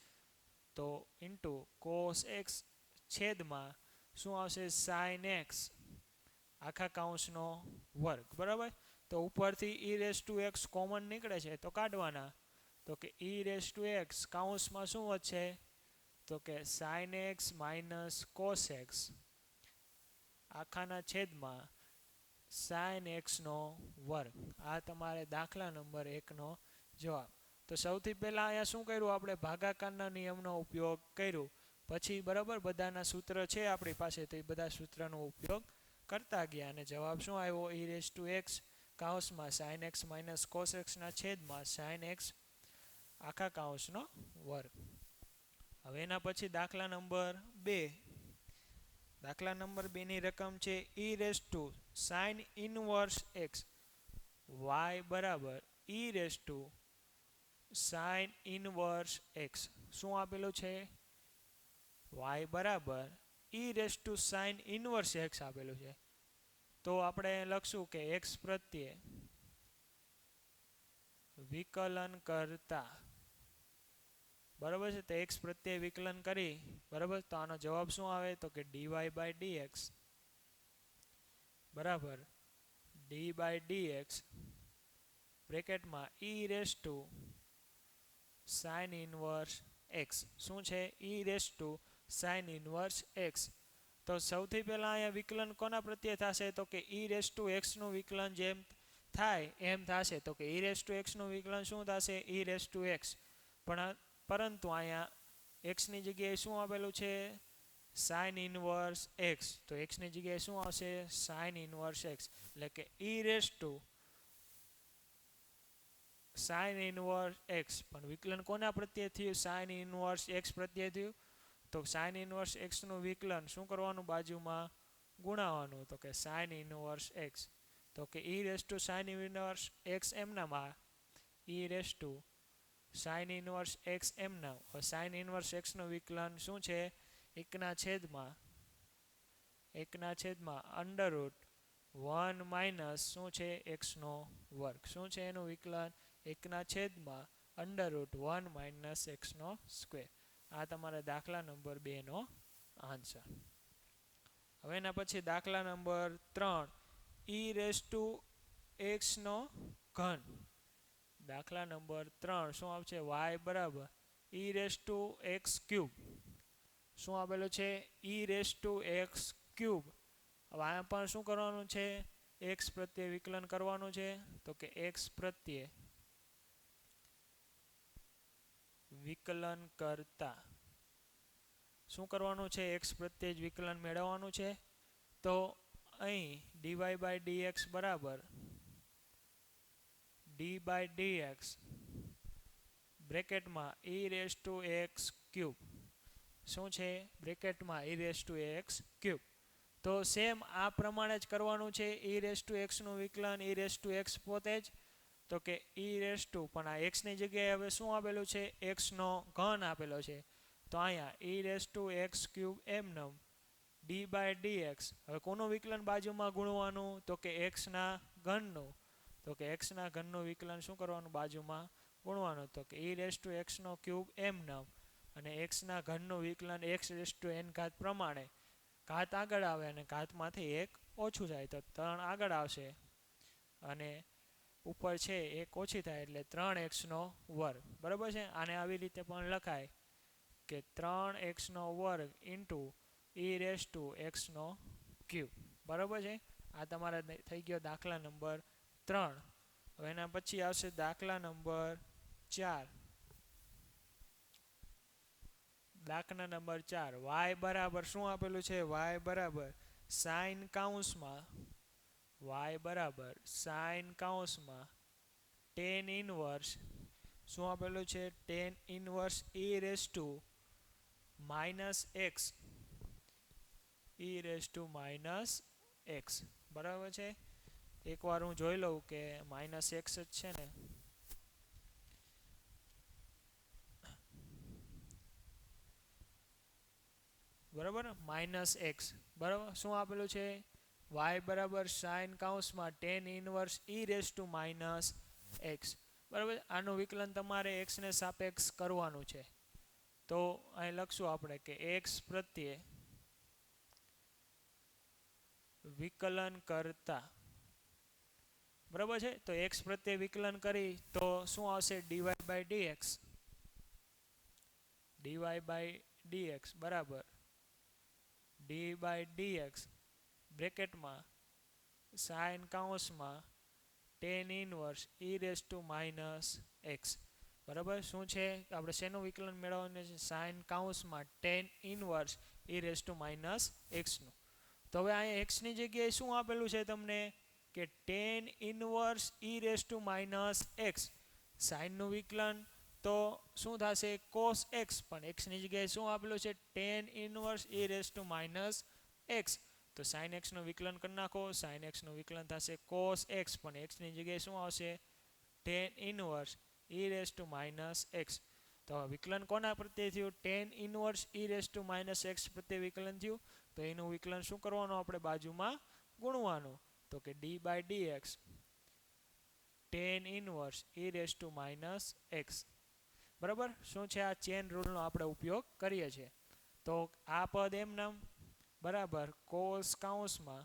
તો ઇન્ટુ cos x છેદમાં શું આવશે? sin x આખા કૌંસનો વર્ગ, બરાબર. તો ઉપરથી E raise to X common નીકળે છે તો કાઢવાના. તો કે ઈ રેસ ટુ એક્સ કાઉન્સમાં શું વધશે તો કે sine X minus cos X આખાના છેદમાં સાઇન એક્સનો વર્ગ. આ તમારે દાખલા નંબર 1નો જવાબ. તો સૌથી પહેલાં અહીંયા શું કર્યું આપણે ભાગાકારના નિયમનો ઉપયોગ કર્યો. પછી બરાબર બધાના સૂત્ર છે આપણી પાસે તો એ બધા સૂત્રનો ઉપયોગ કરતા ગયા અને જવાબ શું આવ્યો ઈ રેસ ટુ એક્સ કાઉન્સમાં સાઇન એક્સ માઇનસ કોસ એક્સના છેદમાં સાઇન એક્સ આખા કાઉન્સનો વર્ગ. હવે એના પછી દાખલા નંબર 2. દાખલા નંબર 2ની રકમ છે E raise to sine inverse X Y બરાબર E raise to sine inverse X. શું આપેલું છે વાય બરાબર E raise to sine inverse X આપેલું છે. તો આપણે લખશું કે એક્સ પ્રત્યે વિકલન કરતા બરાબર છે. તો એક્સ પ્રત્યે વિકલન કરી બરાબર તો આનો જવાબ શું આવે તો કે ડીવાય બાય ડીએક્સ બરાબર ડી બાય ડીએક્સ બ્રેકેટમાં E raise to sine inverse X. શું છે E raise to sine inverse X. તો સૌથી પહેલાં અહીંયા વિકલન કોના પ્રત્યે થશે તો કે ઈ રેસ ટુ એક્સનું વિકલન જેમ થાય એમ થશે. તો કે ઈ રેસ ટુ એક્સનું વિકલન શું થશે ઈ રેસ ટુ એક્સ. પરંતુ અહીંયા એક્સની જગ્યાએ શું આપેલું છે સાઇન ઇનવર્સ એક્સ. તો એક્સની જગ્યાએ શું આવશે સાઇન ઇનવર્સ એક્સ. એટલે કે ઈ raise to sine inverse x પણ વિકલન કોના પ્રત્યે થયું સાઇન ઇનવર્સ એક્સ પ્રત્યે થયું. તો સાઇન ઇનવર્સ એક્સનું વિકલન શું કરવાનું બાજુમાં ગુણાવવાનું. તો કે સાઇન ઇનવર્સ એક્સ. તો કે ઈ raise to sine inverse X એમનામાં E raise to sine inverse X એમના. સાઇન ઇનવર્સ એક્સનું વિકલન શું છે એકના છેદમાં અંડરરૂટ 1 માઇનસ શું છે એક્સનો વર્ગ. શું છે એનું વિકલન એકના છેદમાં અંડરરૂટ 1 માઇનસ એક્સનો સ્ક્વેર. આ તમારા દાખલા નંબર 2નો આન્સર. હવે એના પછી દાખલા નંબર 3 ઈ રેસ ટુ એક્સનો ઘન. દાખલા નંબર 3 શું આવશે વાય બરાબર E raise to X cube. શું આપેલું છે E raise to X cube. હવે અહીંયા પણ શું કરવાનું છે એક્સ પ્રત્યે વિકલન કરવાનું છે. તો કે એક્સ પ્રત્યે વિકલન કરતા શું કરવાનું છે એક્સ પ્રત્યે જ વિકલન મેળવવાનું છે. તો અહીં ડીવાય બાય ડીએક્સ બરાબર ડી બાય ડીએક્સ બ્રેકેટમાં E raise to X cube. શું છે બ્રેકેટમાં E raise to X cube. તો સેમ આ પ્રમાણે જ કરવાનું છે ઈ રેસ ટુ એક્સનું વિકલન ઈ રેસ ટુ એક્સ પોતે જ. તો કે ઈ રેસ ટુ પણ આ એક્સની જગ્યાએ હવે શું આપેલું છે એક્સનો ઘન આપેલો છે. તો અહીંયા E raise to X cube એમનમ ડી બાય ડીએક્સ. હવે કોનું વિકલન બાજુમાં ગુણવાનું તો કે એક્સના ઘનનું. તો કે એક્સના ઘનનું વિકલન શું કરવાનું બાજુમાં ગુણવાનું. તો કે ઈ રેસ ટુ એક્સનો ક્યુબ એમનમ અને એક્સના ઘનનું વિકલન એક્સ રેસ ટુ એન ઘાત પ્રમાણે ઘાત આગળ આવે અને ઘાતમાંથી 1 ઓછું જાય તો 3 આગળ આવશે અને ઉપર છે 1 ઓછી થાય એટલે 3xનો વર્ગ. બરાબર છે. આને આવી રીતે પણ લખાય કે 3xનો વર્ગ ઇન્ટુ ઈ રેસ ટુ એક્સનો ક્યુબ. બરાબર છે. આ તમારા થઈ ગયો દાખલા નંબર 3. હવે એના પછી આવશે દાખલા નંબર 4. દાખલા નંબર 4 વાય બરાબર શું આપેલું છે વાય બરાબર સાઇન કાઉન્સમાં ટેન ઇનવર્સ શું આપેલું છે tan inverse E raise to minus x. બરાબર છે. એકવાર હું જોઈ લઉં કે માઇનસ એક્સ જ છે ને. બરાબર માઇનસ એક્સ. બરાબર શું આપેલું છે વાય બરાબર સાઇન કાઉન્સમાં tan inverse E raise to minus x. બરાબર આનું વિકલન તમારે એક્સને સાપેક્ષ કરવાનું છે. તો અહીં લખશું આપણે કે એક્સ પ્રત્યે વિકલન કરતા બરાબર છે. તો એક્સ પ્રત્યે વિકલન કરી તો શું આવશે D Y by D X, D Y by D X બરાબર ડી બાય ડીએક્સ બ્રેકેટમાં સાઇન કાઉન્સમાં tan inverse E raise to minus x. બરાબર શું છે આપણે શેનું વિકલન મેળવવાનું છે સાઇન કાઉન્સમાં tan inverse E raise to minus એક્સનું. તો હવે અહીંયા એક્સની જગ્યાએ શું આપેલું છે તમને કે tan inverse E raise to minus X. સાઇનનું વિકલન તો શું થશે કોસ એક્સ, પણ એક્સની જગ્યાએ શું આપેલું છે tan inverse E raise to minus x. તો સાઇન એક્સનું વિકલન કરી નાખો, સાઇન એક્સનું વિકલન થશે કોસ એક્સ, પણ એક્સની જગ્યાએ શું આવશે ten inverse E raise to minus x. તો વિકલન કોના પ્રત્યે થયું ten inverse E raise to minus x પ્રત્યે વિકલન થયું. તો એનું વિકલન શું કરવાનું આપણે બાજુમાં ગુણવાનું. તો કે D by D X tan inverse E raise to minus x. બરાબર શું છે આ ચેન રૂલનો આપણે ઉપયોગ કરીએ છીએ. તો આ પદ એમ નામ બરાબર કોસ કાઉન્સમાં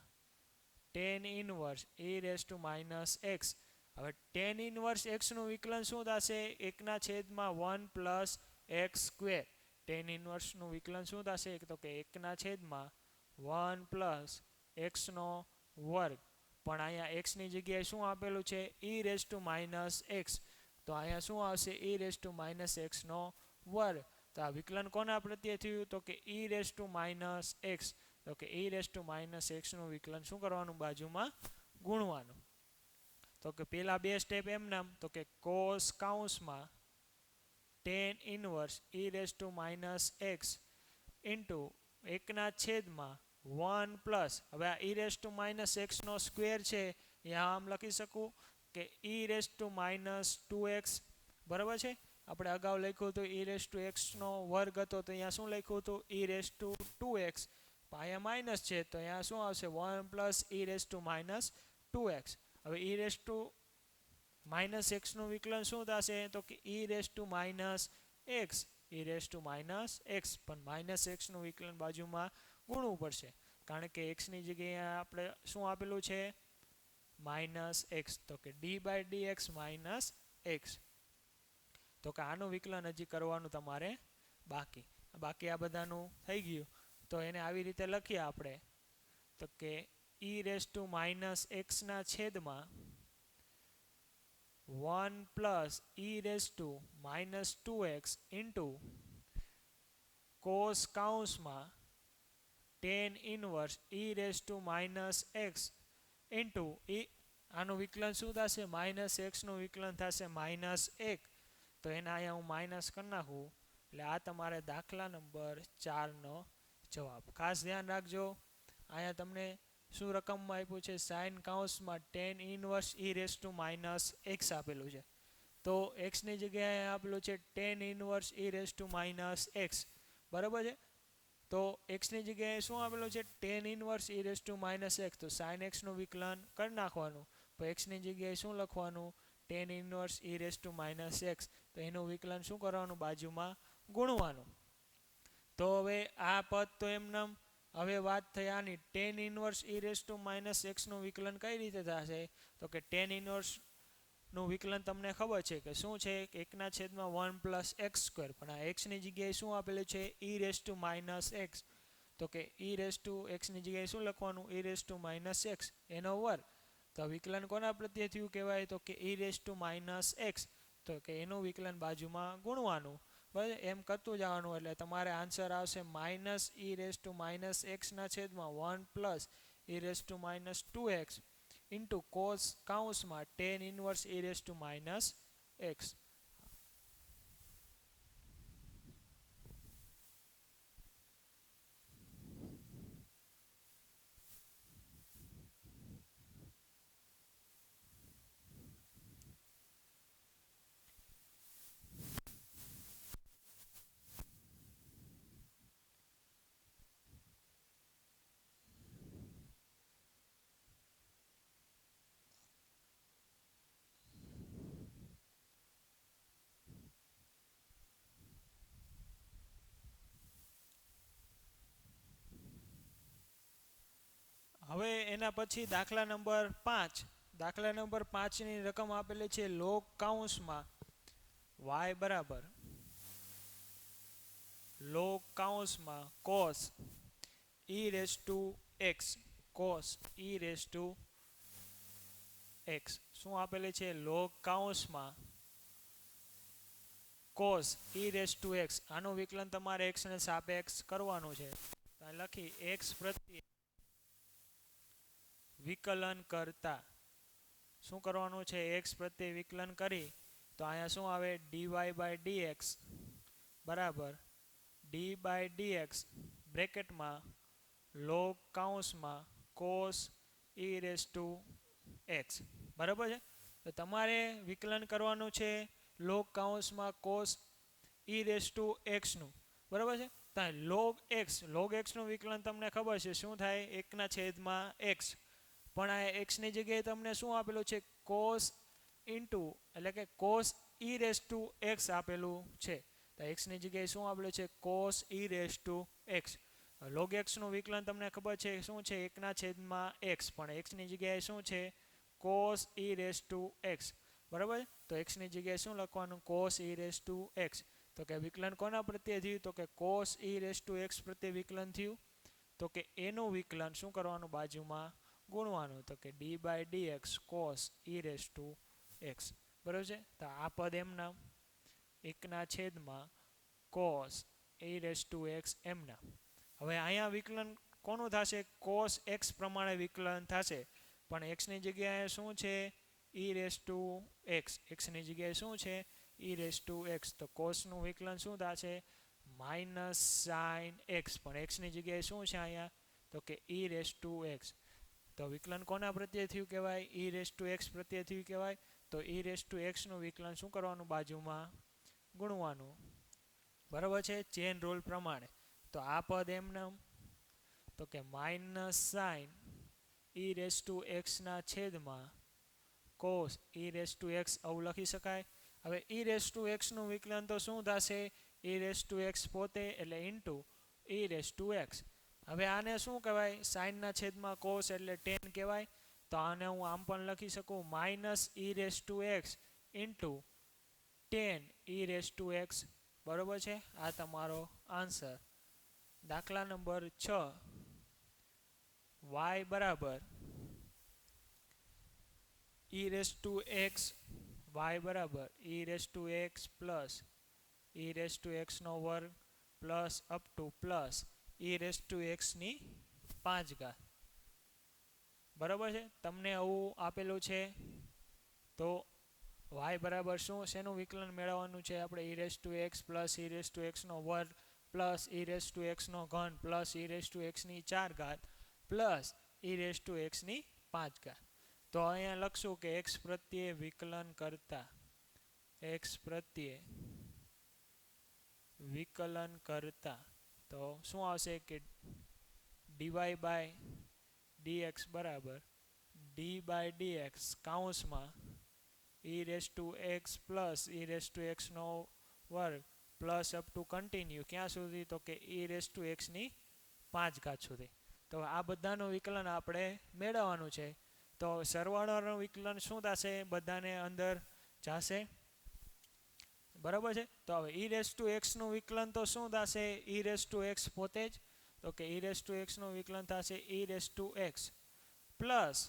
tan inverse E raise to minus x. હવે ટેન ઇનવર્સ એક્સનું વિકલન શું થશે એકના છેદમાં one plus x square. Tan ઇનવર્સનું વિકલન શું થશે તો કે એકના છેદમાં વન પ્લસ એક્સનો વર્ગ. પણ અહીંયા એક્સની જગ્યાએ શું આપેલું છે E raise to minus x. તો અહીંયા શું આવશે ઈ રેસ ટુ માઇનસ એક્સનો વર્ગ. તો આ વિકલન કોના પ્રત્યે થયું તો કે ઈ રેસ ટુ માઇનસ એક્સ. તો કે ઈ રેસ ટુ માઇનસ એક્સનું વિકલન શું કરવાનું બાજુમાં ગુણવાનું. તો કે પેલા બે સ્ટેપ એમ નામ તો કે કોસ કાઉન્સમાં tan inverse E raise to minus x into એકના છેદમાં વન પ્લસ હવે આ ઈ રેસ ટુ માઇનસ એક્સનો સ્ક્વેર છે અહીંયા આમ લખી શકું કે ઈ raise to minus two x. બરાબર છે આપણે અગાઉ લખ્યું હતું ઈ રેસ ટુ એક્સનો વર્ગ હતો તો અહીંયા શું લખ્યું હતું E raise to two X. અહીંયા માઇનસ છે તો અહીંયા શું આવશે one plus E raise to minus two X. હવે ઈ રેસ ટુ માઇનસ એક્સનું વિકલન શું થશે તો કે ઈ raise to minus X, E raise to minus X. પણ માઇનસ એક્સનું વિકલન બાજુમાં ગુણવું પડશે કારણ કે એક્સની જગ્યાએ આપણે શું આપેલું છે માઇનસ એક્સ. તો કે D by D X minus x. તો કે આનું વિકલન હજી કરવાનું તમારે બાકી આ બધાનું થઈ ગયું. તો એને આવી રીતે લખીએ આપણે તો કે ઈ રેસ ટુ માઇનસ એક્સના છેદમાં one plus E raise to minus two x into cos કાઉન્સમાં tan inverse E raise to minus x into આનું વિકલન શું થશે માઇનસ એક્સનું વિકલન થશે માઇનસ એક. તો એને અહીંયા હું માઇનસ કરી નાખું એટલે આ તમારે દાખલા નંબર 4નો જવાબ. ખાસ ધ્યાન રાખજો અહીંયા તમને શું રકમમાં આપ્યું છે સાઇન કાઉન્સમાં tan inverse E raise to minus x આપેલું છે. તો એક્સની જગ્યાએ આપેલું છે tan inverse E raise to minus x. બરાબર છે. તો એક્સની જગ્યાએ શું આપેલું છે tan inverse E raise to minus x. તો સાઇન એક્સનું વિકલન કરી નાખવાનું. તો એક્સની જગ્યાએ શું લખવાનું tan inverse E raise to minus x. તો એનું વિકલન શું કરવાનું બાજુમાં ગુણવાનું. તો હવે આ પદ તો એમનામ. હવે વાત થઈ આની tan inverse E raise to minus એક્સનું વિકલન કઈ રીતે થશે તો કે ટેન ઇનવર્સનું વિકલન તમને ખબર છે કે શું છે એકના છેદમાં વન પ્લસ એક્સ સ્ક્વેર. પણ આ એક્સની જગ્યાએ શું આપેલું છે E raise to minus x. તો કે ઈ રેસ ટુ એક્સની જગ્યાએ શું લખવાનું ઈ રેસ ટુ માઇનસ એક્સ એનો વર્ગ. તો વિકલન કોના પ્રત્યે થયું કહેવાય તો કે ઈ રેસ ટુ માઇનસ એક્સ. તો કે એનું વિકલન બાજુમાં ગુણવાનું. બરાબર એમ કરતું જવાનું એટલે તમારે આન્સર આવશે minus e raise to minus એક્સના છેદમાં one plus E raise to minus two x into cos કાઉન્સમાં tan inverse E raise to minus x. હવે એના પછી દાખલા નંબર 5 દાખલા નંબર 5ની રકમ આપેલી છે લોગ કૌંસમાં y બરાબર લોગ કૌંસમાં cos e raise to x cos e raise to x શું આપેલી છે લોગ કૌંસમાં cos e raise to x આનું વિકલન તમારે x ને સાપેક્ષ કરવાનું છે તો લખી x પ્રત્યે વિકલન કરતા શું કરવાનું છે x પ્રત્યે વિકલન કરી તો અહીંયા શું આવે dy બાય dx બરાબર d બાય dx બ્રેકેટમાં લોગ કૌંસમાં cos e raise to x બરાબર છે તો તમારે વિકલન કરવાનું છે લોગ કૌંસમાં cos e raise to x નું બરાબર છે તો log x નું વિકલન તમને ખબર છે શું થાય 1/x પણ આ x ની જગ્યાએ તમને શું આપેલું છે cos ઇન્ટુ એટલે કે cos e raise to x આપેલું છે તો x ની જગ્યાએ શું આપેલું છે cos e raise to x log x નું વિકલન તમને ખબર છે શું છે 1/x પણ x ની જગ્યાએ શું છે cos e raise to x બરાબર તો x ની જગ્યાએ શું લખવાનું cos e raise to x તો કે વિકલન કોના પ્રત્યે થયું તો કે cos e raise to x પ્રત્યે વિકલન થયું તો કે એનું વિકલન શું કરવાનું બાજુમાં ગુણવાનું તો કે d by dx cos e raise to x બરાબર છે તો આ પદ એમના 1/, cos e raise to x એમના હવે અહીંયા વિકલન કોનું થશે cos x પ્રમાણે વિકલન થશે પણ x ની જગ્યાએ શું છે e raise to x x ની જગ્યાએ શું છે e રેસ ટુ x તો cos નું વિકલન શું થશે માઇનસ સાઇન x પણ x ની જગ્યાએ શું છે અહીંયા તો કે e રેસ ટુ x તો વિકલન કોના પ્રત્યે થયું કહેવાય e રેસ ટુ x પ્રત્યે થયું કહેવાય તો e રેસ ટુ x નું વિકલન શું કરવાનું બાજુમાં ગુણવાનું બરાબર છે ચેન રૂલ પ્રમાણે તો આ પદ એમના તો કે minus sign e raise to x ના છેદમાં cos e raise to x આવું લખી શકાય હવે e રેસ ટુ x નું વિકલન તો શું થશે e રેસ ટુ x પોતે એટલે into e raise to x હવે આને શું કહેવાય સાઇનના છેદમાં cos એટલે tan કહેવાય તો આને હું આમ પણ લખી શકું minus e raise to x into tan e raise to x બરાબર છે આ તમારો આન્સર દાખલા નંબર 6 y બરાબર e raise to x y બરાબર e raise to x plus e raise to x નો વર્ગ plus up to plus e raise to x ની 5 બરાબર છે તમને આવું આપેલું છે તો y બરાબર શું શેનું વિકલન મેળવવાનું છે આપણે e raise to x plus e raise to x નો વર્ગ plus e raise to x નો ઘન plus e raise to x ની 4 plus e raise to x ની 5 તો અહીંયા લખશું કે x પ્રત્યે વિકલન કરતા x પ્રત્યે વિકલન કરતા તો શું આવશે કે dy બાય dx બરાબર d બાય dx કૌંસમાં e raise to x plus e raise to x નો વર્ગ પ્લસ અપ ટુ કન્ટિન્યુ ક્યાં સુધી તો કે e રેસ ટુ x ની 5 સુધી તો આ બધાનું વિકલન આપણે મેળવવાનું છે તો સરવાળાનું વિકલન શું થશે બધાને અંદર જશે બરાબર છે તો હવે e રેસ ટુ x નું વિકલન તો શું થશે e રેસ ટુ x પોતે જ તો કે e રેસ ટુ x નું વિકલન થશે e raise to x plus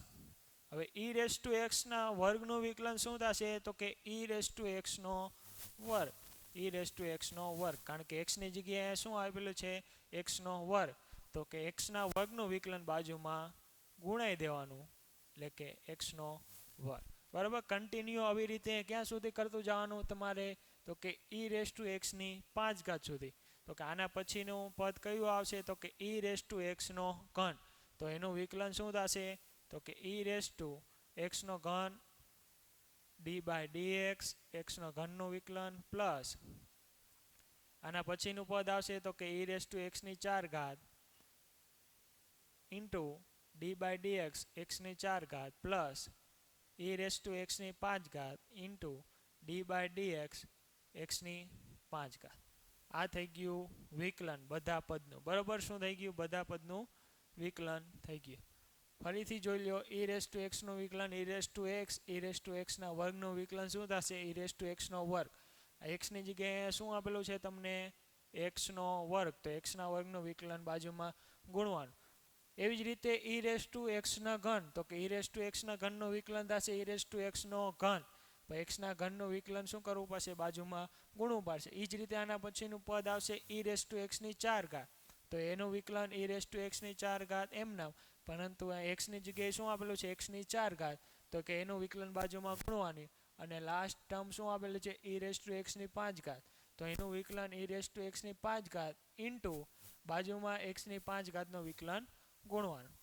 હવે e રેસ ટુ x ના વર્ગનું વિકલન શું થશે તો કે e રેસ ટુ x નો વર્ગ e રેસ ટુ x નો વર્ગ કારણ કે x ની જગ્યાએ શું આપેલું છે x નો વર્ગ તો કે x ના વર્ગનું વિકલન બાજુમાં ગુણાઈ દેવાનું એટલે કે x નો વર્ગ બરાબર કન્ટિન્યુ આવી રીતે ક્યાં સુધી કરતું જવાનું તમારે તો કે e રેસ ટુ x ની 5 સુધી તો કે આના પછીનું પદ કયું આવશે તો કે e રેસ ટુ x નો ઘન તો એનું વિકલન શું થશે તો કે e રેસ ટુ x નો ઘન d બાય dx x નો ઘનનું વિકલન પ્લસ આના પછીનું પદ આવશે તો કે e રેસ ટુ x ની 4 into d by dx x ની 4 plus e raise to x ની 5 into d by dx x ની 5 આ થઈ ગયું વિકલન બધા પદનું બરાબર શું થઈ ગયું બધા પદનું વિકલન થઈ ગયું ફરીથી જોઈ લો e રેસ ટુ એક્સનું વિકલન e રેસ ટુ એક્સના વર્ગનું વિકલન શું થશે e રેસ ટુ એક્સનો વર્ગ. એક્સની જગ્યાએ શું આપેલું છે તમને એક્સનો વર્ગ, તો એક્સના વર્ગનું વિકલન બાજુમાં ગુણવાનું. એવી જ રીતે e રેસ ટુ એક્સના ઘન, તો કે e રેસ ટુ એક્સના ઘનનું વિકલન થશે e રેસ ટુ એક્સનો ઘન. તો એક્સના ઘનનું વિકલન શું કરવું પડશે બાજુમાં ગુણવું પડશે. એ જ રીતે આના પછીનું પદ આવશે e રેસ ટુ એક્સની 4 ઘાત, તો એનું વિકલન e રેસ ટુ એક્સની 4 ઘાત એમના, પરંતુ આ એક્સની જગ્યાએ શું આપેલું છે એક્સની 4 ઘાત, તો કે એનું વિકલન બાજુમાં ગુણવાની. અને લાસ્ટ ટર્મ શું આપેલું છે e રેસ ટુ એક્સની 5 ઘાત, તો એનું વિકલન e રેસ ટુ એક્સની 5 ઘાત ઇન્ટુ બાજુમાં એક્સની 5 ઘાતનું વિકલન ગુણવાનું.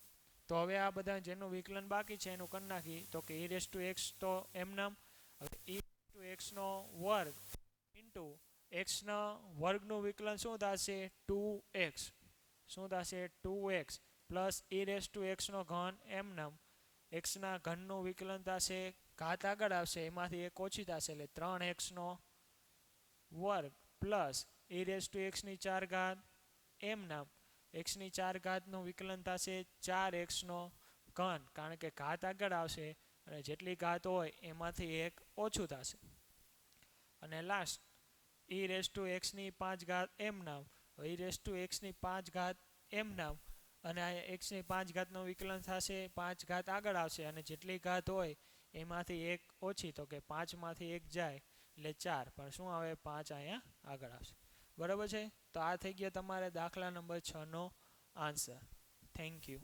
તો હવે આ બધા જેનું વિકલન બાકી છે એનું કરી નાખી. તો કે e રેસ ટુ એક્સ તો એમનામ, હવે e રેસ ટુ એક્સનો વર્ગ ઇન્ટુ એક્સના વર્ગનું વિકલન શું થશે 2x, શું થશે 2x plus e raise to એક્સનો ઘન એમનામ, એક્સના ઘનનું વિકલન થશે ઘાત આગળ આવશે એમાંથી એક ઓછી થશે એટલે 3xનો વર્ગ પ્લસ e રેસ ટુ એક્સની 4 ઘાત એમનામ, એક્સની 4 ઘાતનું વિકલન થશે 4xનો ઘન, કારણ કે ઘાત આગળ આવશે અને જેટલી ઘાત હોય એમાંથી એક ઓછું થશે. અને લાસ્ટ e રેસ ટુ એક્સની 5 ઘાત એમનામ, e રેસ ટુ એક્સની 5 ઘાત એમનામ, અને આ એક્સની 5 ઘાતનું વિકલન થશે 5 ઘાત આગળ આવશે અને જેટલી ઘાત હોય એમાંથી એક ઓછી, તો કે 5માંથી 1 જાય એટલે 4, પણ શું આવે 5 અહીંયા આગળ આવશે. બરાબર છે. તો આ થઈ ગયો તમારે દાખલા નંબર 6નો આન્સર. Thank you.